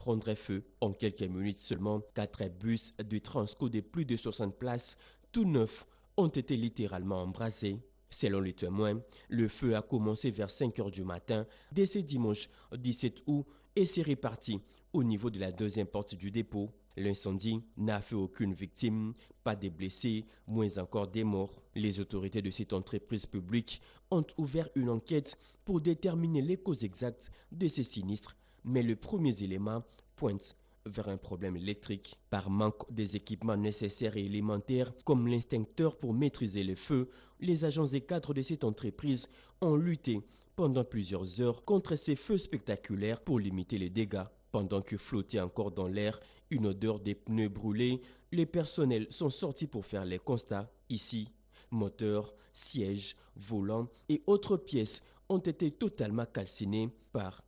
prendrait feu. En quelques minutes seulement, 4 bus de Transco de plus de 60 places, tout neufs, ont été littéralement embrasés. Selon les témoins, le feu a commencé vers 5 h du matin dès ce dimanche 17 août et s'est réparti au niveau de la deuxième porte du dépôt. L'incendie n'a fait aucune victime, pas de blessés, moins encore des morts. Les autorités de cette entreprise publique ont ouvert une enquête pour déterminer les causes exactes de ces sinistres, mais les premiers éléments pointent vers un problème électrique. Par manque des équipements nécessaires et élémentaires comme l'extincteur pour maîtriser le feu, les agents et cadres de cette entreprise ont lutté pendant plusieurs heures contre ces feux spectaculaires pour limiter les dégâts. Pendant que flottait encore dans l'air une odeur des pneus brûlés, les personnels sont sortis pour faire les constats. Ici, moteurs, sièges, volants et autres pièces ont été totalement calcinés par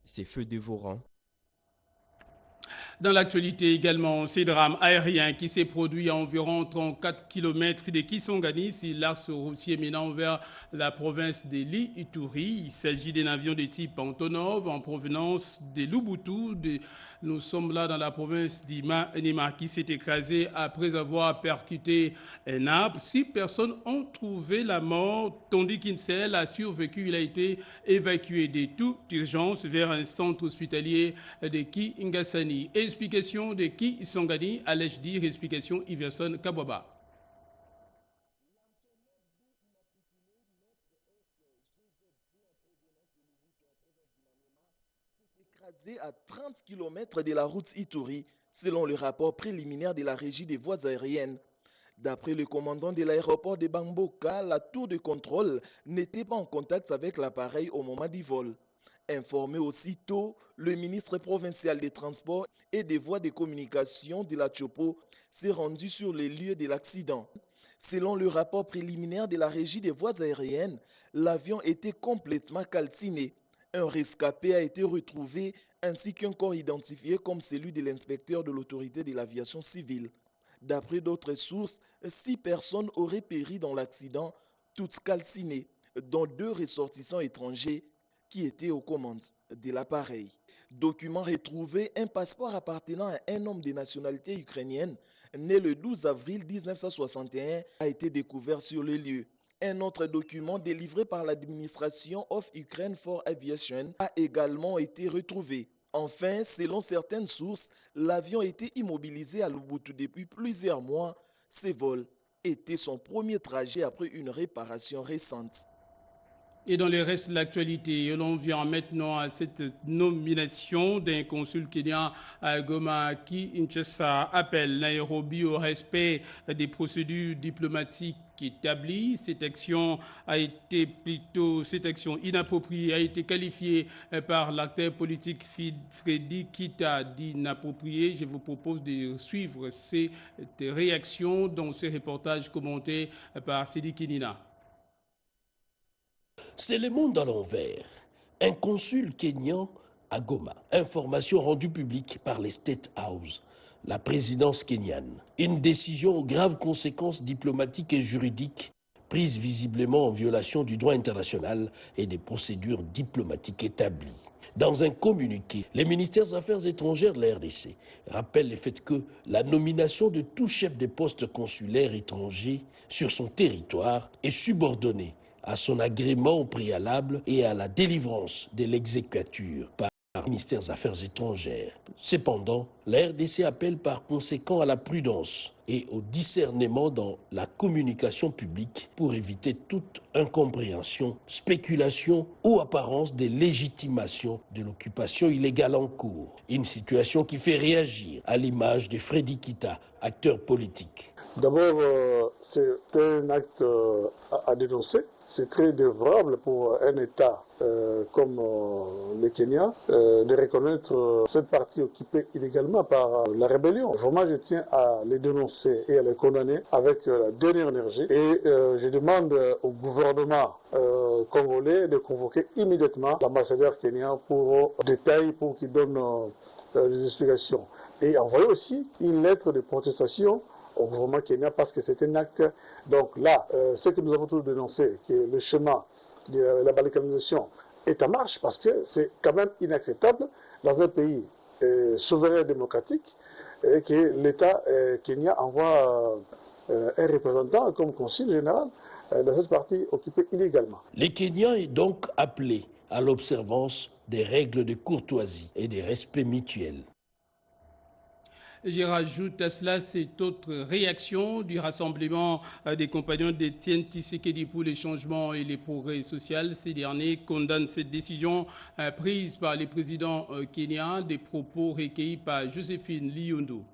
ces feux dévorants. Dans l'actualité également, ce drame aérien qui s'est produit à environ 34 km de Kisangani, sur l'axe routier menant vers la province de l'Ituri. Il s'agit d'un avion de type Antonov en provenance de Luboutou. Nous sommes là dans la province d'Ima qui s'est écrasé après avoir percuté un arbre. 6 personnes ont trouvé la mort, tandis qu'une seule a survécu. Il a été évacué de toute urgence vers un centre hospitalier de Kingasani. Explication de Kisangani, allais-je dire, explication Iverson Kabwaba. Écrasé à 30 km de la route Ituri, selon le rapport préliminaire de la régie des voies aériennes. D'après le commandant de l'aéroport de Bamboka, la tour de contrôle n'était pas en contact avec l'appareil au moment du vol. Informé aussitôt, le ministre provincial des Transports et des Voies de communication de la Tchopo s'est rendu sur les lieux de l'accident. Selon le rapport préliminaire de la régie des voies aériennes, l'avion était complètement calciné. Un rescapé a été retrouvé ainsi qu'un corps identifié comme celui de l'inspecteur de l'autorité de l'aviation civile. D'après d'autres sources, 6 personnes auraient péri dans l'accident, toutes calcinées, dont 2 ressortissants étrangers qui étaient aux commandes de l'appareil. Document retrouvé, un passeport appartenant à un homme de nationalité ukrainienne, né le 12 avril 1961, a été découvert sur le lieu. Un autre document délivré par l'administration of Ukraine for Aviation a également été retrouvé. Enfin, selon certaines sources, l'avion était immobilisé à Luboutou depuis plusieurs mois. Ce vol était son premier trajet après une réparation récente. Et dans le reste de l'actualité, l'on vient maintenant à cette nomination d'un consul kenyan à Goma qui, Kinshasa, appelle Nairobi au respect des procédures diplomatiques établies. Cette action inappropriée a été qualifiée par l'acteur politique Freddy Kita d'inappropriée. Je vous propose de suivre cette réaction dans ce reportage commenté par Sidi Kinina. C'est Le Monde à l'envers. Un consul kényan à Goma. Information rendue publique par les State House, la présidence kenyane. Une décision aux graves conséquences diplomatiques et juridiques prise visiblement en violation du droit international et des procédures diplomatiques établies. Dans un communiqué, les ministères des Affaires étrangères de la RDC rappellent le fait que la nomination de tout chef de poste consulaire étranger sur son territoire est subordonnée à son agrément au préalable et à la délivrance de l'exéquatur par le ministère des Affaires étrangères. Cependant, la RDC appelle par conséquent à la prudence et au discernement dans la communication publique pour éviter toute incompréhension, spéculation ou apparence de légitimation de l'occupation illégale en cours. Une situation qui fait réagir à l'image de Freddy Kita, acteur politique. D'abord, c'est un acte à dénoncer. C'est très défavorable pour un État comme le Kenya de reconnaître cette partie occupée illégalement par la rébellion. Vraiment, je tiens à les dénoncer et à les condamner avec la dernière énergie. Et je demande au gouvernement congolais de convoquer immédiatement l'ambassadeur kenyan pour détail, pour qu'il donne des explications. Et envoyer aussi une lettre de protestation au gouvernement kenyan parce que c'est un acte. Donc là, ce que nous avons tous dénoncé, que le chemin de la balkanisation est en marche parce que c'est quand même inacceptable dans un pays souverain démocratique et que l'État kenyan envoie un représentant comme consul général dans cette partie occupée illégalement. Les Kenyans est donc appelés à l'observance des règles de courtoisie et de respect mutuel. Je rajoute à cela cette autre réaction du rassemblement des compagnons d'Étienne Tshisekedi pour les changements et les progrès sociaux. Ces derniers condamnent cette décision prise par les présidents kenyans, des propos recueillis par Joséphine Liondo.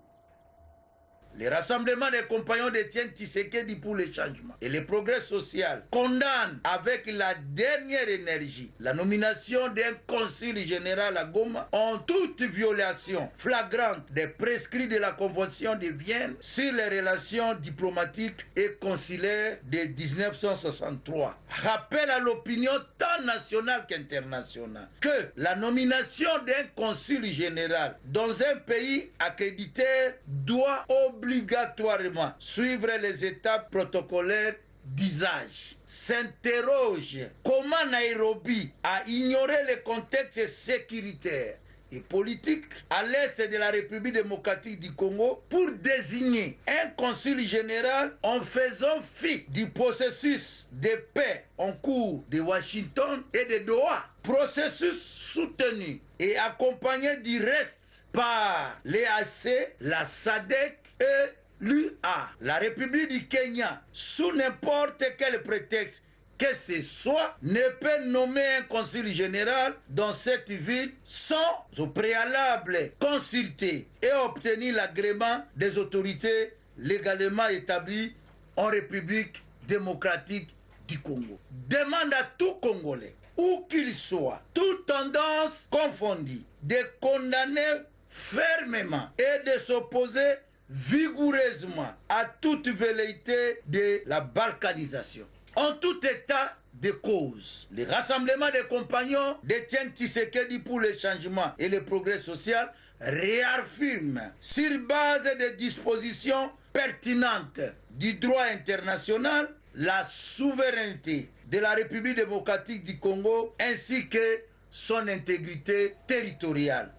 Le rassemblement des compagnons d'Étienne Tshisekedi pour le changement et le progrès social condamne avec la dernière énergie la nomination d'un consul général à Goma en toute violation flagrante des prescrits de la Convention de Vienne sur les relations diplomatiques et consulaires de 1963. Rappelle à l'opinion tant nationale qu'internationale que la nomination d'un consul général dans un pays accréditaire doit obligatoirement suivre les étapes protocolaires d'usage. S'interroge comment Nairobi a ignoré le contexte sécuritaire et politique à l'est de la République démocratique du Congo pour désigner un consul général en faisant fi du processus de paix en cours de Washington et de Doha. Processus soutenu et accompagné du reste par l'EAC, la SADC et l'UA. La République du Kenya, sous n'importe quel prétexte que ce soit, ne peut nommer un consul général dans cette ville sans au préalable consulter et obtenir l'agrément des autorités légalement établies en République démocratique du Congo. Demande à tout Congolais, où qu'il soit, toute tendance confondue, de condamner fermement et de s'opposer vigoureusement à toute velléité de la balkanisation. En tout état de cause, le rassemblement des compagnons d'Étienne Tshisekedi pour le changement et le progrès social réaffirme, sur base des dispositions pertinentes du droit international, la souveraineté de la République démocratique du Congo ainsi que son intégrité territoriale.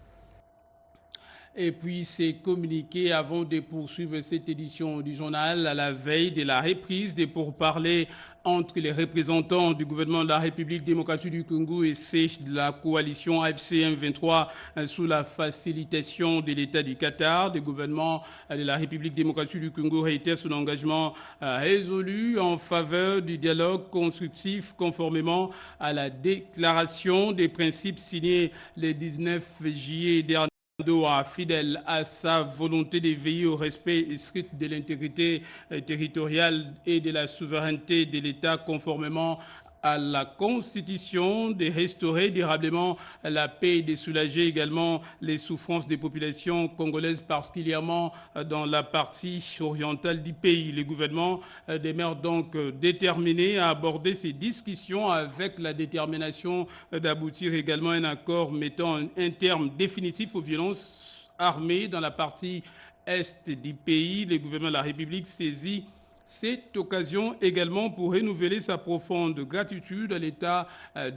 Et puis c'est communiqué avant de poursuivre cette édition du journal à la veille de la reprise des pourparlers entre les représentants du gouvernement de la République démocratique du Congo et ceux de la coalition AFC M23 sous la facilitation de l'État du Qatar. Le gouvernement de la République démocratique du Congo réitère son engagement résolu en faveur du dialogue constructif conformément à la déclaration des principes signée le 19 juillet dernier. Doha, fidèle à sa volonté de veiller au respect strict de l'intégrité territoriale et de la souveraineté de l'État conformément à la Constitution, de restaurer durablement la paix et de soulager également les souffrances des populations congolaises, particulièrement dans la partie orientale du pays. Le gouvernement demeure donc déterminé à aborder ces discussions avec la détermination d'aboutir également à un accord mettant un terme définitif aux violences armées dans la partie est du pays. Le gouvernement de la République saisit cette occasion également pour renouveler sa profonde gratitude à l'État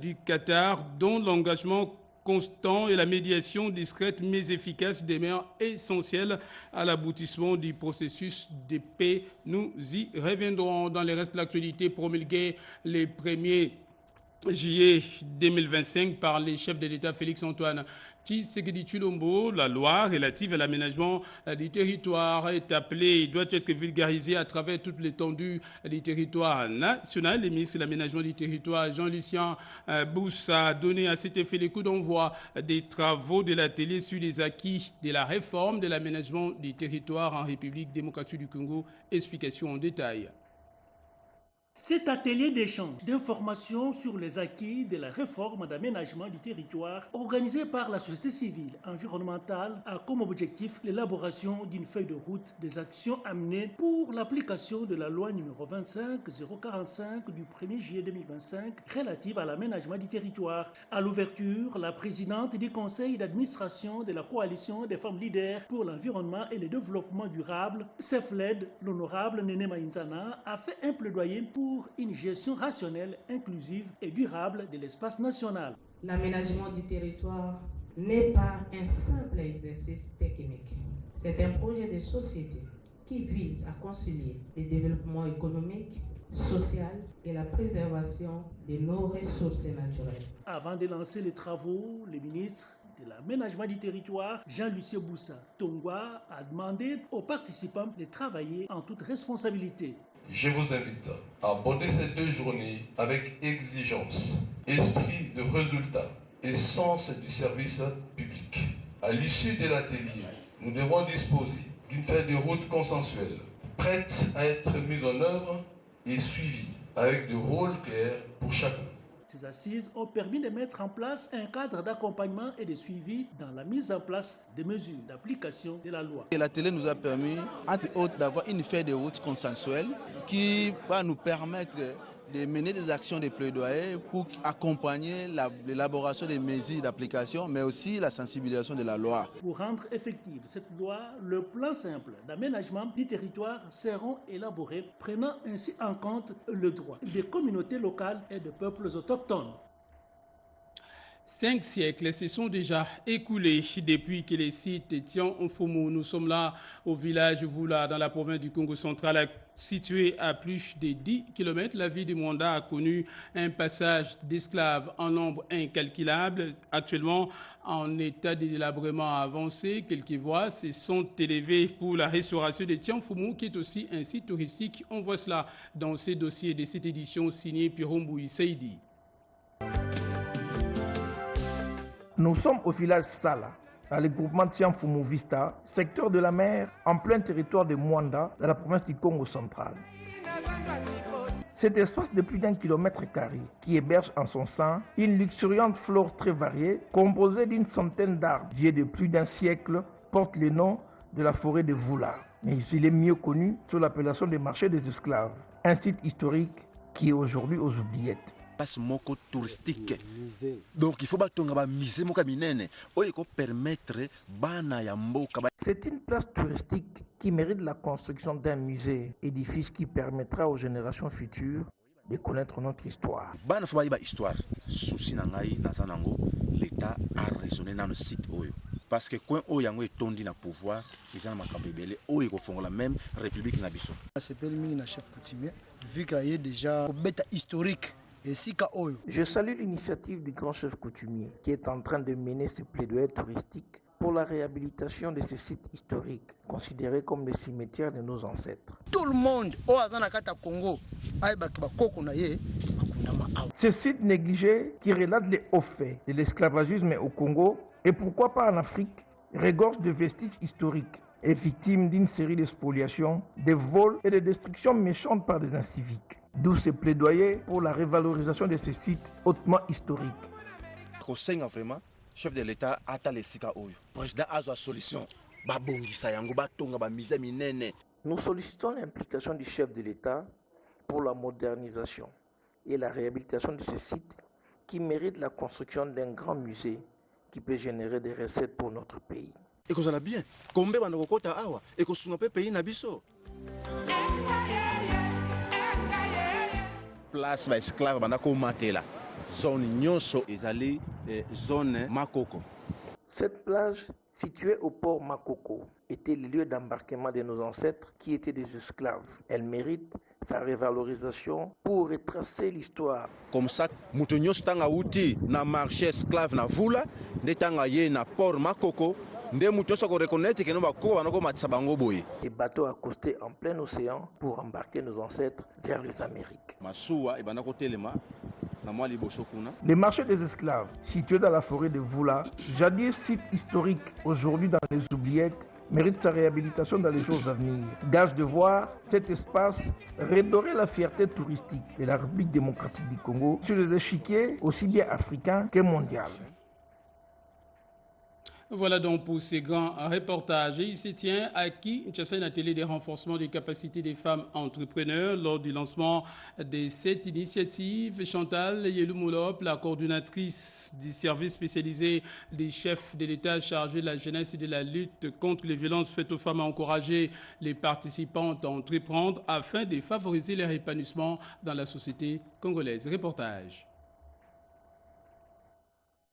du Qatar, dont l'engagement constant et la médiation discrète mais efficace demeurent essentiels à l'aboutissement du processus de paix. Nous y reviendrons dans le reste de l'actualité promulguée les 1er juillet 2025 par les chefs de l'État Félix-Antoine Tshisekedi Tshilombo. La loi relative à l'aménagement du territoire est appelée et doit être vulgarisée à travers toute l'étendue du territoire national. Le ministre de l'aménagement du territoire, Jean-Lucien Boussa, a donné à cet effet les coups d'envoi des travaux de l'atelier sur les acquis de la réforme de l'aménagement du territoire en République démocratique du Congo. Explication en détail. Cet atelier d'échange d'informations sur les acquis de la réforme d'aménagement du territoire organisé par la société civile environnementale a comme objectif l'élaboration d'une feuille de route des actions amenées pour l'application de la loi numéro 25-045 du 1er juillet 2025 relative à l'aménagement du territoire. À l'ouverture, la présidente du conseil d'administration de la coalition des femmes leaders pour l'environnement et le développement durable, CEFLED, l'honorable Néné Mainzana, a fait un plaidoyer pour une gestion rationnelle, inclusive et durable de l'espace national. L'aménagement du territoire n'est pas un simple exercice technique. C'est un projet de société qui vise à concilier le développement économique, social et la préservation de nos ressources naturelles. Avant de lancer les travaux, le ministre de l'Aménagement du territoire, Jean-Lucien Boussa Tongwa, a demandé aux participants de travailler en toute responsabilité. Je vous invite à aborder ces 2 journées avec exigence, esprit de résultat et sens du service public. À l'issue de l'atelier, nous devons disposer d'une feuille de route consensuelle, prête à être mise en œuvre et suivie, avec des rôles clairs pour chacun. Ces assises ont permis de mettre en place un cadre d'accompagnement et de suivi dans la mise en place des mesures d'application de la loi. L'atelier nous a permis, entre autres, d'avoir une feuille de route consensuelle qui va nous permettre de mener des actions de plaidoyer pour accompagner l'élaboration des mesures d'application, mais aussi la sensibilisation de la loi. Pour rendre effective cette loi, le plan simple d'aménagement du territoire seront élaborés, prenant ainsi en compte le droit des communautés locales et des peuples autochtones. 5 siècles se sont déjà écoulés depuis que les sites Tian Mfumu, nous sommes là au village Vula dans la province du Congo central, situé à plus de 10 km. La ville de Mwanda a connu un passage d'esclaves en nombre incalculable. Actuellement, en état de délabrement avancé, quelques voies se sont élevées pour la restauration de Tian Mfumu, qui est aussi un site touristique. On voit cela dans ces dossiers de cette édition signée Piromboui Seidi. Nous sommes au village Sala, dans le groupement Tian Mfumu Vista, secteur de la mer, en plein territoire de Mwanda, dans la province du Congo central. Cet espace de plus d'1 km², qui héberge en son sein une luxuriante flore très variée, composée d'une centaine d'arbres vieux de plus d'1 siècle, porte le nom de la forêt de Vula. Mais il est mieux connu sous l'appellation des marchés des esclaves, un site historique qui est aujourd'hui aux oubliettes. Moko touristique. Donc il faut batonga musée moka minene oyo permettre bana ya mboka. C'est une place touristique qui mérite la construction d'un musée, édifice qui permettra aux générations futures de connaître notre histoire. Bana faut ba histoire. Souci na ngai na zanango, l'État a raisonné dans le site oyo. Parce que quand on yango etondi na pouvoir, ils ont makabebele oyo ko fongola même république na biso. C'est pas le na chef coutumier vu qu'il y a déjà un bêta historique. Je salue l'initiative du grand chef coutumier qui est en train de mener ses plaidoyers touristiques pour la réhabilitation de ces sites historiques, considérés comme des cimetières de nos ancêtres. Tout le monde au Congo, ces sites négligés qui relatent les hauts faits de l'esclavagisme au Congo et pourquoi pas en Afrique, regorgent de vestiges historiques et victimes d'une série de spoliations, de vols et de destructions méchantes par des inciviques. D'où ce plaidoyer pour la révalorisation de ces sites hautement historiques. Vraiment, chef de l'État a les sika oyo. Président a une solution. Nous sollicitons l'implication du chef de l'État pour la modernisation et la réhabilitation de ces sites qui méritent la construction d'un grand musée qui peut générer des recettes pour notre pays. Et que ça bien. Combien de kokota awa et que sunga pays na biso. Place ba esclave banako matela. Zone nyonso ezali zone Makoko. Cette plage située au port Makoko était le lieu d'embarquement de nos ancêtres qui étaient des esclaves. Elle mérite sa révalorisation pour retracer l'histoire. Comme ça, mutu nyonso tanga uti na marché esclave na Vula, nde tanga ye na port Makoko. Les bateaux accostés en plein océan pour embarquer nos ancêtres vers les Amériques. Les marchés des esclaves, situés dans la forêt de Vula, jadis site historique, aujourd'hui dans les oubliettes, mérite sa réhabilitation dans les jours à venir. Gage de voir cet espace redorer la fierté touristique de la République démocratique du Congo sur les échiquiers aussi bien africains que mondiaux. Voilà donc pour ces grands reportages. Et il se tient à Kinshasa un atelier de renforcement des capacités des femmes entrepreneurs lors du lancement de cette initiative. Chantal Yeloumolop, la coordinatrice du service spécialisé des chefs de l'État chargé de la jeunesse et de la lutte contre les violences faites aux femmes, a encouragé les participantes à entreprendre afin de favoriser leur épanouissement dans la société congolaise. Reportage.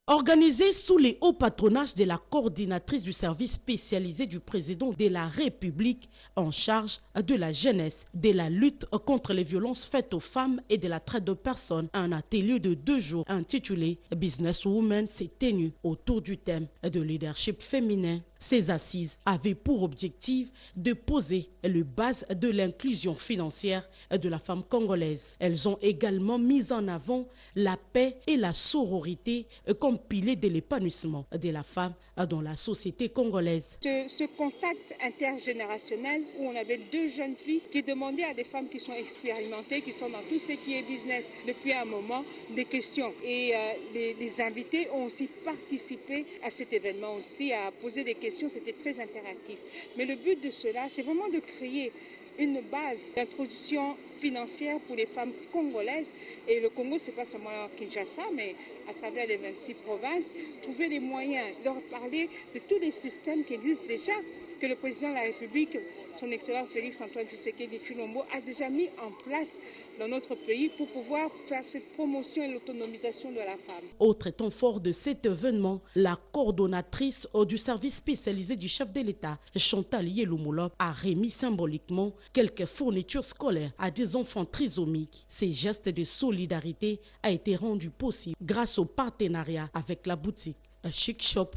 Organisé sous les hauts patronages de la coordinatrice du service spécialisé du président de la République en charge de la jeunesse, de la lutte contre les violences faites aux femmes et de la traite de personnes, un atelier de 2 jours intitulé Business Women s'est tenu autour du thème de leadership féminin. Ces assises avaient pour objectif de poser les bases de l'inclusion financière de la femme congolaise. Elles ont également mis en avant la paix et la sororité comme piliers de l'épanouissement de la femme dans la société congolaise. Ce contact intergénérationnel où on avait 2 jeunes filles qui demandaient à des femmes qui sont expérimentées, qui sont dans tout ce qui est business depuis un moment, des questions. Et les invités ont aussi participé à cet événement aussi, à poser des questions. C'était très interactif. Mais le but de cela, c'est vraiment de créer une base d'introduction financière pour les femmes congolaises. Et le Congo, ce n'est pas seulement Kinshasa, mais à travers les 26 provinces, trouver les moyens, leur parler de tous les systèmes qui existent déjà, que le président de la République, son excellent Félix-Antoine Tshisekedi Tshilombo, a déjà mis en place dans notre pays pour pouvoir faire cette promotion et l'autonomisation de la femme. Autre temps fort de cet événement, la coordonnatrice du service spécialisé du chef de l'État, Chantal Yeloumoulo, a remis symboliquement quelques fournitures scolaires à des enfants trisomiques. Ces gestes de solidarité a été rendu possible grâce au partenariat avec la boutique Chic Shop.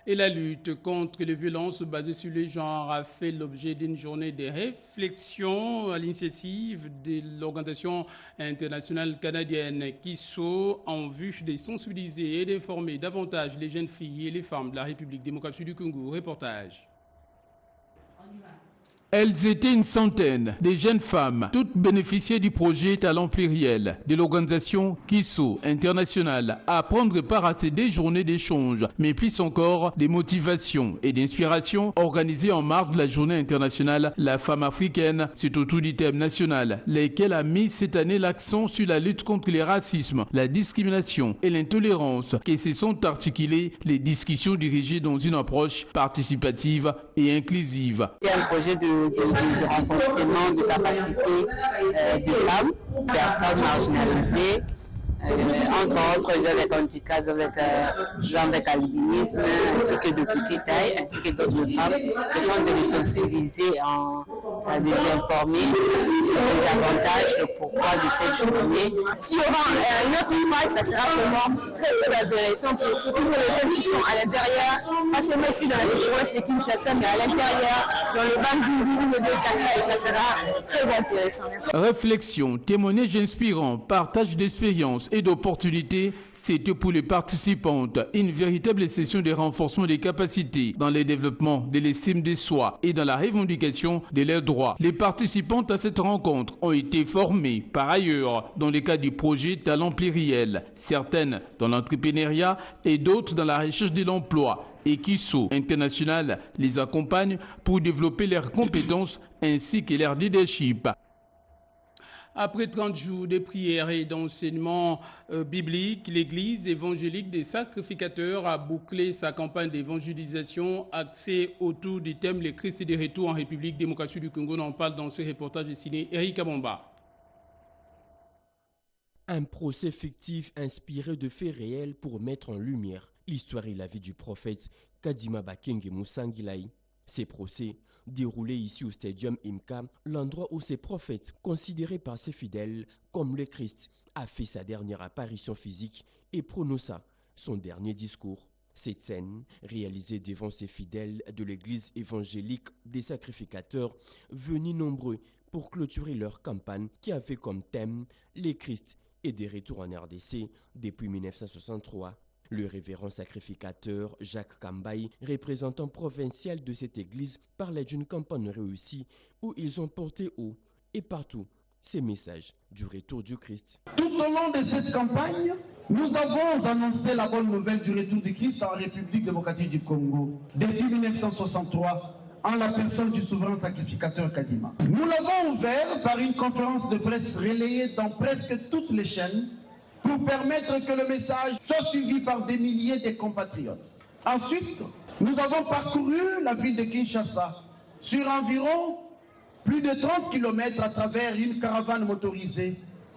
Et la lutte contre les violences basées sur les genres a fait l'objet d'une journée de réflexion à l'initiative de l'organisation internationale canadienne KISO en vue de sensibiliser et d'informer davantage les jeunes filles et les femmes de la République démocratique du Congo. Reportage. Elles étaient une centaine de jeunes femmes, toutes bénéficiaient du projet Talent Pluriel de l'organisation KISO internationale à prendre part à ces 2 journées d'échange, mais plus encore des motivations et d'inspiration organisées en marge de la journée internationale La Femme africaine. C'est autour du thème national, lesquels a mis cette année l'accent sur la lutte contre les racismes, la discrimination et l'intolérance, que se sont articulées les discussions dirigées dans une approche participative et inclusive. C'est un projet de renforcement de capacités des femmes, personnes marginalisées, entre autres avec handicap, avec albinisme, ainsi que de petite taille, ainsi que d'autres femmes, question de les sensibiliser, à les informer des avantages, le pourquoi de cette journée. S'il y aura une autre phase, ça sera vraiment très intéressant, surtout pour les jeunes qui sont à l'intérieur, pas seulement ici dans la province de Kinshasa, mais à l'intérieur, dans le Bandundu, le Kassa, et ça sera très intéressant. Réflexion, témoignage inspirant, partage d'expériences et d'opportunités, c'était pour les participantes une véritable session de renforcement des capacités dans le développement de l'estime de soi et dans la revendication de leurs droits. Les participantes à cette rencontre ont été formées par ailleurs dans le cadre du projet Talent Pluriel, certaines dans l'entrepreneuriat et d'autres dans la recherche de l'emploi. Et KISO International les accompagne pour développer leurs compétences ainsi que leur leadership. Après 30 jours de prières et d'enseignement biblique, l'Église évangélique des sacrificateurs a bouclé sa campagne d'évangélisation axée autour du thème « Le Christ est de retour en République démocratique du Congo ». On en parle dans ce reportage signé Eric Abomba. Un procès fictif inspiré de faits réels pour mettre en lumière l'histoire et la vie du prophète Kadima Bakenge Musangilaï. Ces procès déroulés ici au Stadium Imka, l'endroit où ces prophètes, considérés par ses fidèles comme le Christ, a fait sa dernière apparition physique et prononça son dernier discours. Cette scène, réalisée devant ses fidèles de l'église évangélique des sacrificateurs, venus nombreux pour clôturer leur campagne qui avait comme thème « Le Christ est de retour en RDC depuis 1963 ». Le révérend sacrificateur Jacques Kambaï, représentant provincial de cette église, parlait d'une campagne réussie où ils ont porté haut et partout ces messages du retour du Christ. Tout au long de cette campagne, nous avons annoncé la bonne nouvelle du retour du Christ en République démocratique du Congo depuis 1963 en la personne du souverain sacrificateur Kadima. Nous l'avons ouvert par une conférence de presse relayée dans presque toutes les chaînes pour permettre que le message soit suivi par des milliers de compatriotes. Ensuite, nous avons parcouru la ville de Kinshasa sur environ plus de 30 km à travers une caravane motorisée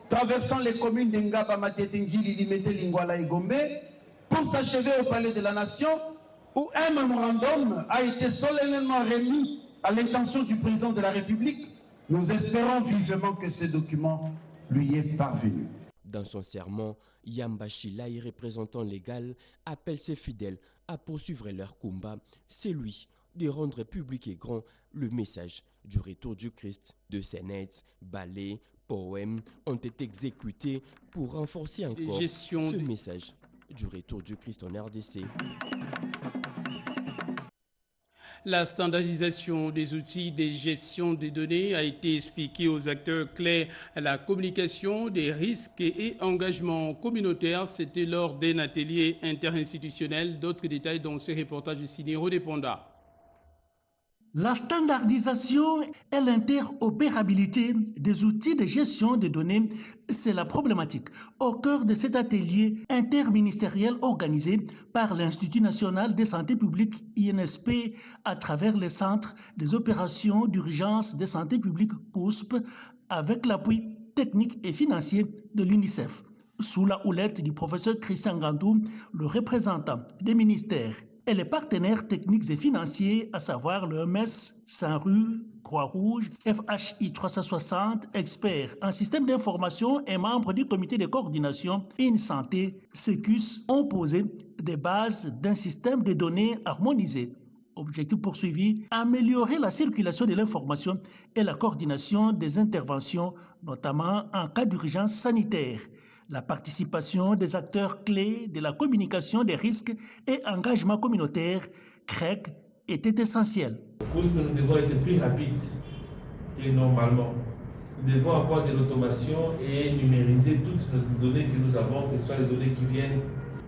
traversant les communes d'Engaba, Matetingili, Limete, Lingwala et Gombe, pour s'achever au Palais de la Nation, où un mémorandum a été solennellement remis à l'intention du président de la République. Nous espérons vivement que ce document lui est parvenu. Dans son serment, Yamba Shilai, représentant légal, appelle ses fidèles à poursuivre leur combat, celui de rendre public et grand le message du retour du Christ. De scénettes, ballets, poèmes ont été exécutés pour renforcer encore ce message du retour du Christ en RDC. La standardisation des outils de gestion des données a été expliquée aux acteurs clés à la communication des risques et engagements communautaires. C'était lors d'un atelier interinstitutionnel. D'autres détails dans ce reportage signé Rodé Ponda. La standardisation et l'interopérabilité des outils de gestion des données, c'est la problématique au cœur de cet atelier interministériel organisé par l'Institut national de santé publique INSP à travers les centres des opérations d'urgence de santé publique COUSP avec l'appui technique et financier de l'UNICEF. Sous la houlette du professeur Christian Gandou, le représentant des ministères et les partenaires techniques et financiers, à savoir l'OMS, SANRU, Croix-Rouge, FHI 360, experts en système d'information et membres du comité de coordination InSanté, SECUS, ont posé des bases d'un système de données harmonisé. Objectif poursuivi, améliorer la circulation de l'information et la coordination des interventions, notamment en cas d'urgence sanitaire. La participation des acteurs clés de la communication des risques et engagement communautaire, CREC, était essentielle. Nous devons être plus rapides que normalement. Nous devons avoir de l'automation et numériser toutes les données que nous avons, que ce soit les données qui viennent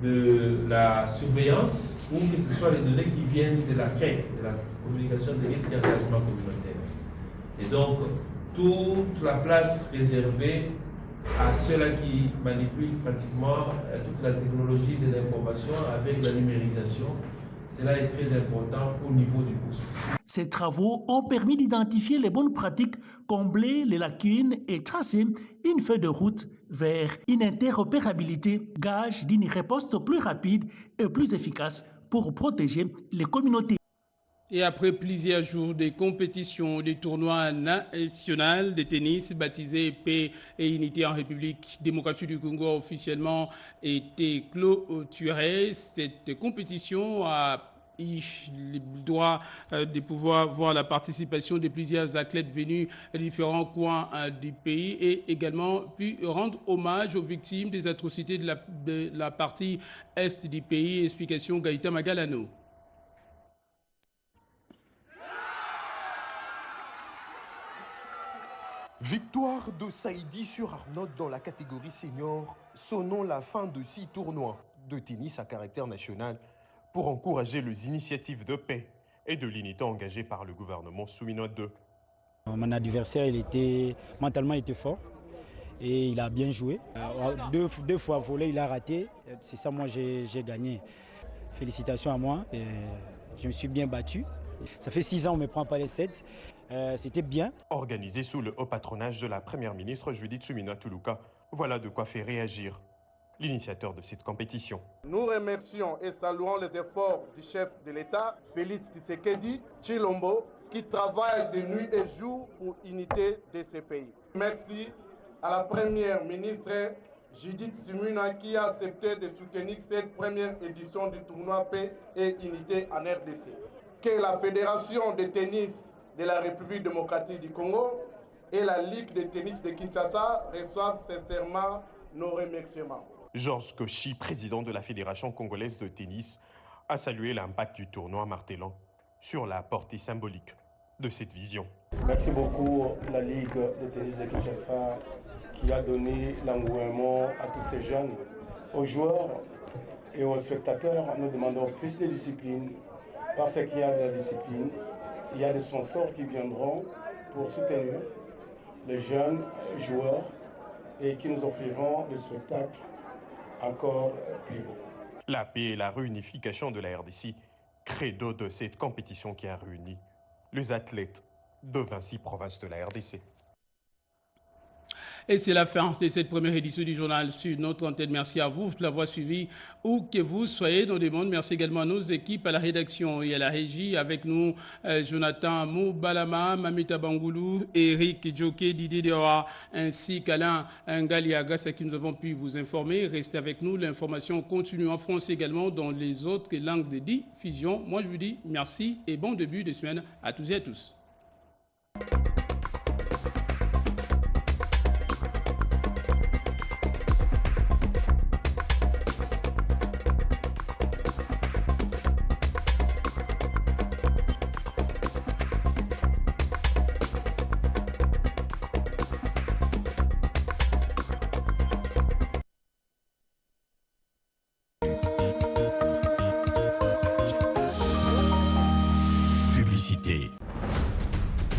de la surveillance ou que ce soit les données qui viennent de la CREC, de la communication des risques et engagement communautaire. Et donc, toute la place réservée à ceux-là qui manipulent pratiquement toute la technologie de l'information avec la numérisation. Cela est très important au niveau du COUSP. Ces travaux ont permis d'identifier les bonnes pratiques, combler les lacunes et tracer une feuille de route vers une interopérabilité, gage d'une réponse plus rapide et plus efficace pour protéger les communautés. Et après plusieurs jours de compétition, des tournois nationaux de tennis baptisés Paix et Unité en République démocratique du Congo a officiellement été clôturée. Cette compétition a eu le droit de pouvoir voir la participation de plusieurs athlètes venus de différents coins du pays et également pu rendre hommage aux victimes des atrocités de la partie est du pays. Explication Gaïta Magalano. Victoire de Saïdi sur Arnaud dans la catégorie senior, sonnant la fin de 6 tournois de tennis à caractère national pour encourager les initiatives de paix et de l'unité engagées par le gouvernement Soumino II. Mon adversaire, mentalement, il était fort et il a bien joué. Deux fois volé, il a raté. C'est ça, moi, j'ai gagné. Félicitations à moi. Je me suis bien battu. Ça fait 6 ans, on ne me prend pas les 7. C'était bien. Organisé sous le haut patronage de la première ministre Judith Suminwa Tuluka, voilà de quoi faire réagir l'initiateur de cette compétition. Nous remercions et saluons les efforts du chef de l'État, Félix Tshisekedi Tshilombo, qui travaille de nuit et jour pour l'unité de ce pays. Merci à la première ministre Judith Suminwa qui a accepté de soutenir cette première édition du tournoi Paix et Unité en RDC. Que la Fédération de tennis de la République démocratique du Congo et la Ligue de tennis de Kinshasa reçoivent sincèrement nos remerciements. Georges Kochi, président de la Fédération congolaise de tennis, a salué l'impact du tournoi martelant sur la portée symbolique de cette vision. Merci beaucoup la Ligue de tennis de Kinshasa qui a donné l'engouement à tous ces jeunes, aux joueurs et aux spectateurs. Nous demandons plus de discipline parce qu'il y a de la discipline. Il y a des sponsors qui viendront pour soutenir les jeunes joueurs et qui nous offriront des spectacles encore plus beaux. La paix et la réunification de la RDC, credo de cette compétition qui a réuni les athlètes de 26 provinces de la RDC. Et c'est la fin de cette première édition du journal sur notre antenne. Merci à vous de l'avoir suivi où que vous soyez dans le monde. Merci également à nos équipes, à la rédaction et à la régie. Avec nous, Jonathan Moubalama, Mamita Bangoulou, Eric Djoké, Didier Deora, ainsi qu'Alain Ngalia. Grâce à qui nous avons pu vous informer. Restez avec nous. L'information continue en français également dans les autres langues de diffusion. Moi, je vous dis merci et bon début de semaine à tous et à tous.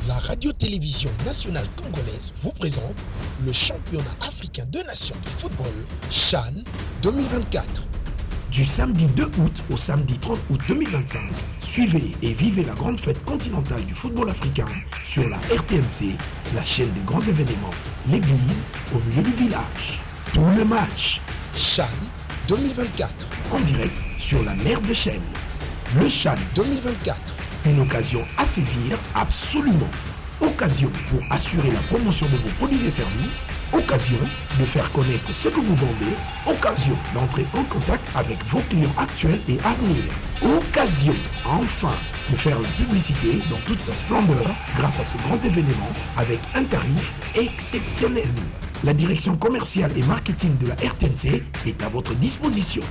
La radio-télévision nationale congolaise vous présente le championnat africain de nations de football CHAN 2024. Du samedi 2 août au samedi 30 août 2025, suivez et vivez la grande fête continentale du football africain sur la RTNC, la chaîne des grands événements, l'église au milieu du village. Tout le match CHAN 2024 en direct sur la mer de Chêne. Le CHAN 2024, une occasion à saisir absolument. Occasion pour assurer la promotion de vos produits et services, occasion de faire connaître ce que vous vendez, occasion d'entrer en contact avec vos clients actuels et à venir, occasion enfin de faire la publicité dans toute sa splendeur grâce à ce grand événement avec un tarif exceptionnel. La direction commerciale et marketing de la RTNC est à votre disposition.